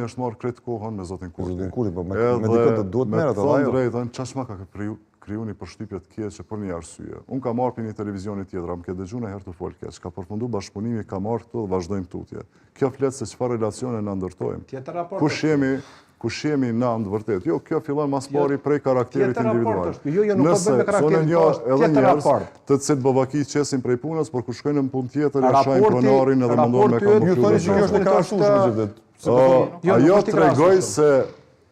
është marrë kretë kohën me zotin Kurti. Zotin Kurti, po me dikët të duhet merret edhe ajo. Drejtën, çfarë ma ka kriju një përshtypje të keqe për një arsye. Unë ka marrë për një televizioni tjetër, më ke dëgjuar një herë të fol keq, ka përfunduar bashkëpunimi, ka marrë këtu dhe vazhdojmë tutje. Kjo flet se çfarë relacione na ndërtojmë. Tjetër raport. Kush jemi na në vërtet. Jo, kjo fillon mas pari prej karakterit individual. Jo, nuk ka bën me karakterin, edhe njerëz të cilët bovaki qesin prej punës, por kur shkojnë në punë tjetër, ja shajnë pronarin edhe mundohen me kamufluar. Ju thoni që kjo është e krahasueshme gjithë. Ajo tregoj se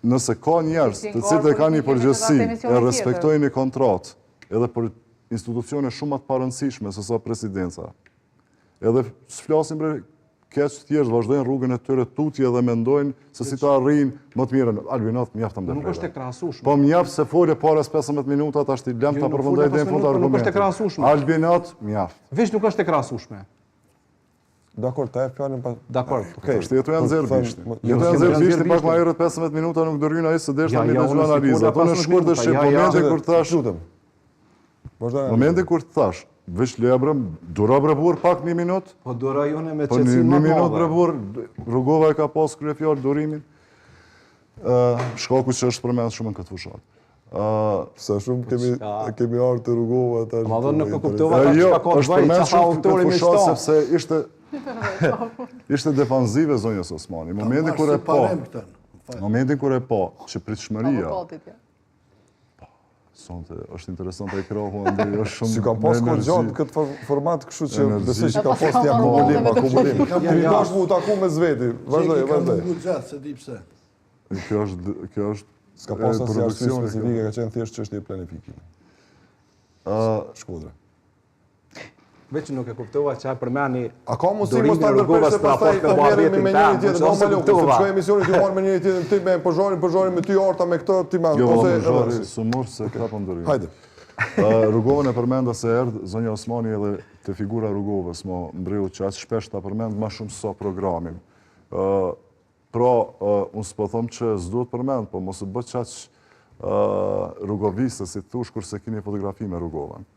nëse ka njerëz të cilët e kanë një përgjegjësi, e respektojnë një kontratë, edhe për institucione shumë më të parëndësishme se sa presidenca. Edhe s'flasim për keq thjesht vazhdojnë rrugën e tyre tutje dhe mendojnë se si ta arrijnë më të mirën. Albinat mjaftë më. Nuk është e krahasueshme. Po mjaft se folje para 15 minuta tash ti lëm ta përfundoj deri në fund argumentin. Nuk është e krahasueshme. Albinat mjaft. Veç nuk është e krahasueshme. Dakor, ta e fjalën pa. Dakor. Okej. Shtetu janë zero bishti. Jeto janë zero bishti pak më herët 15 minuta nuk do rryn ai se deshta me dëgjoj analizë. Ato në shkurt të shih momentin kur thash. Momentin kur thash veç lebrëm, dura brevur pak një minut. Po dura jone me Një qetësim më të madhe. minut brevur, Rugova e ka pas kryefjalë durimin. Shkaku që është përmend shumë në këtë fushat. Sa shumë kemi ardhur të Rugova tash. Ma dhënë nuk e kuptova tash çka ka të bëjë, çfarë autori më shton. Sepse ishte defanzive zonjës Osmani. Momentin kur e pa që pritshmëria sonte është interesante e krohu ndër është shumë. Si ka pas kohë gjatë këtë format, kështu që besoj që ka pas një akumulim. Ti dash mu taku me Zveti. Vazhdoj. Gjatë, se di pse. Kjo është s'ka pas asnjë arsye specifike, ka qenë thjesht çështje planifikimi. Shkodra. Veç nuk e kuptova çfarë përmeni. A ka mundësi mos ta ndërpresh se pastaj ta merrem me njëri tjetër, mos malo, se shkoj emisionin ti marr me njëri tjetër, ti me pozhorin me ty Orta me këtë ti me ose sumur se ka po ndërim. Hajde. Rrugovën e përmenda se erdh zonja Osmani edhe te figura Rrugovës, mo mbreu që aq shpesh ta përmend më shumë se programin. Pra, unë s'po them që s'duhet përmend, po mos u bë çaq rrugoviste si thush kurse keni fotografi me Rrugovën.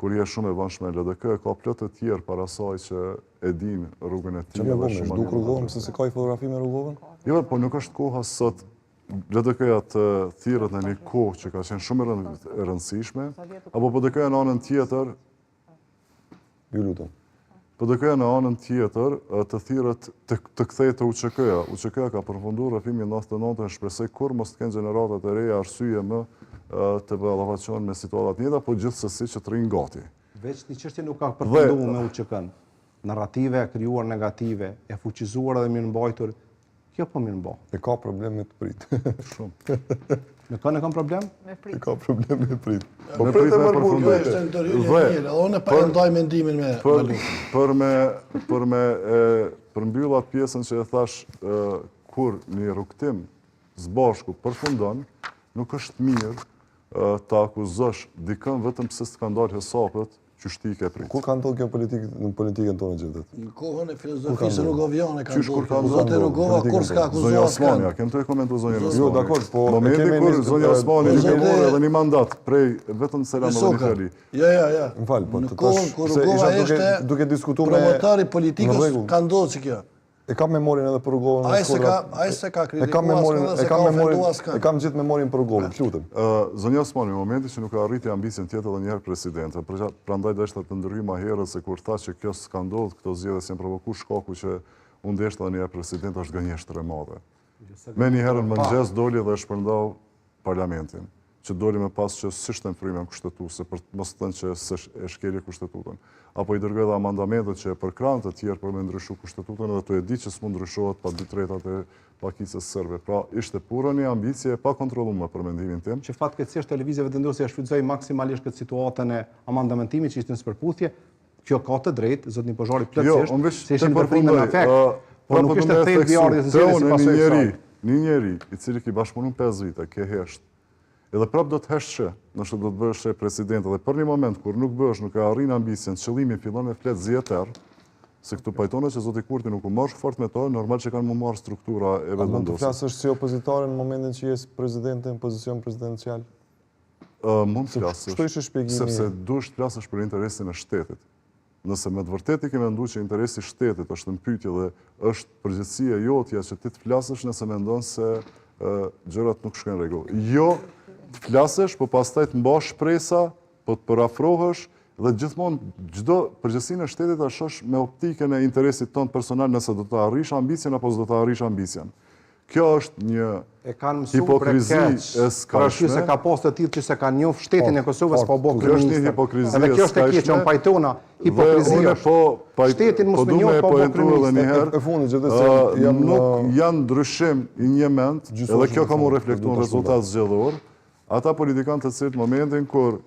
Kur je shumë e vëndshme LDK, ka plot të tjerë para saj që e din rrugën e tij. Çfarë bëhesh? Duk Rrugovën se si ka i fotografi me Rrugovën? Jo, po nuk është koha sot. LDK-ja të thirrët në një kohë që ka qenë shumë e rëndësishme, apo PDK-ja në anën tjetër, ju lutem. PDK-ja në anën tjetër të thirrët të kthejë te UÇK-ja. UÇK-ja ka përfunduar rrefimin 99 e shpresoj kur mos të kenë gjeneratat e reja arsye më të ballafaqohen me situatat njëta, po gjithsesi që të rinë gati. Veç një çështje nuk ka përfunduar me UÇK-n. Narrative krijuar negative, e fuqizuar dhe mirëmbajtur, kjo po mirëmbo. E ka problem me të prit. Shumë. Me kanë kam problem? E ka problem me prit. Po prit me përfundoj. Është ndërhyrje e mirë, unë pa ndaj mendimin me për mbyll atë pjesën që e thash kur një rrugtim zbashku përfundon, nuk është mirë ta akuzosh dikën vetëm pse s'ka ndalë hesapet që shtike prit. Kur ka ndodhur kjo në politikën tonë gjithët? Në kohën e filozofisë rrugoviane ka ndodhur. Zotë Rrugova kur s'ka akuzuar. Zonja Osmani, kem të komentuar zonjën Osmani. Jo, dakor, po momenti kur zonja Osmani i morë edhe një mandat prej vetëm Selam Allafeli. Ja. M'fal, po në kohën kur Rrugova ishte duke diskutuar me promotari politikës ka ndodhur si kjo. E kam memorin edhe për Rrugovën. Ai se ka kritikuar, e kam gjithë memorin për Rrugovën, lutem. Zonja Osmani, në momentin që nuk ka arriti ambicien tjetër edhe një herë presidente, prandaj deshta të ndërhyj më herët se kur tha që kjo s'ka ndodhur, këto zgjedhje janë provokuar shkaku që unë deshta edhe një herë president është gënjeshtër e madhe. Me një herën mëngjes doli dhe shpërndau parlamentin, që doli me pas që s'ishte në frymën kushtetuese për mos thënë që e shkelje kushtetutën. Apo i dërgoj dhe amandamentet që e përkran të tjerë për me ndryshu kushtetutën edhe të e di që s'mund ndryshohet pa 2/3 e pakicës sërbe. Pra, ishte pura një ambicie pa kontrolluar për mendimin tim. Që fatkeqësisht televizive vendosja shfrytëzoi maksimalisht këtë situatën e amandamentimit që ishte në spërputhje, kjo ka të drejtë, zotni Pozhari plotësisht, se ishin përfundime në efekt, por nuk ishte thelbi i ardhjes së zgjedhjes si pasojë e saj. Një njeri i cili ki bashkëpunuar 5 vite, ke hesht, edhe prap do të heshtë nëse do të bësh president, edhe për një moment kur nuk bësh, nuk e arrin ambicien, qëllimi fillon me flet zjeter, se këtu pajtonë që zoti Kurti nuk u marrë fort me to, normal që kanë më marrë struktura e vetë vendosur. Mund të flasësh si opozitare në momentin që je presidente në pozicion presidencial? Mund të flasësh. Çfarë ishte shpjegimi? Sepse duhesh të flasësh për interesin e shtetit. nëse me të vërtet i ke mendu që interesi shtetit është në pyetje dhe është përgjithësia jotja që ti të flasësh nëse mendon se gjërat nuk shkojnë rregull. Jo të flasësh, po pastaj të mbash shpresa, po të përafrohesh dhe gjithmonë çdo përgjegjësinë e shtetit ta shosh me optikën e interesit tonë personal nëse do të arrish ambicien apo s'do të arrish ambicien. Kjo është një hipokrizi e skajshme. Se ka pas të tillë që se kanë njohur shtetin e Kosovës pa bërë Kjo është një hipokrizi e skajshme. Edhe kjo është e keq që pajtona hipokrizia. Shtetin mos më njoh pa bërë kriminalist. Nuk janë ndryshim i një mend, edhe kjo ka mu reflektuar në rezultat zgjedhor. Ata politikanë të cilët momentin kur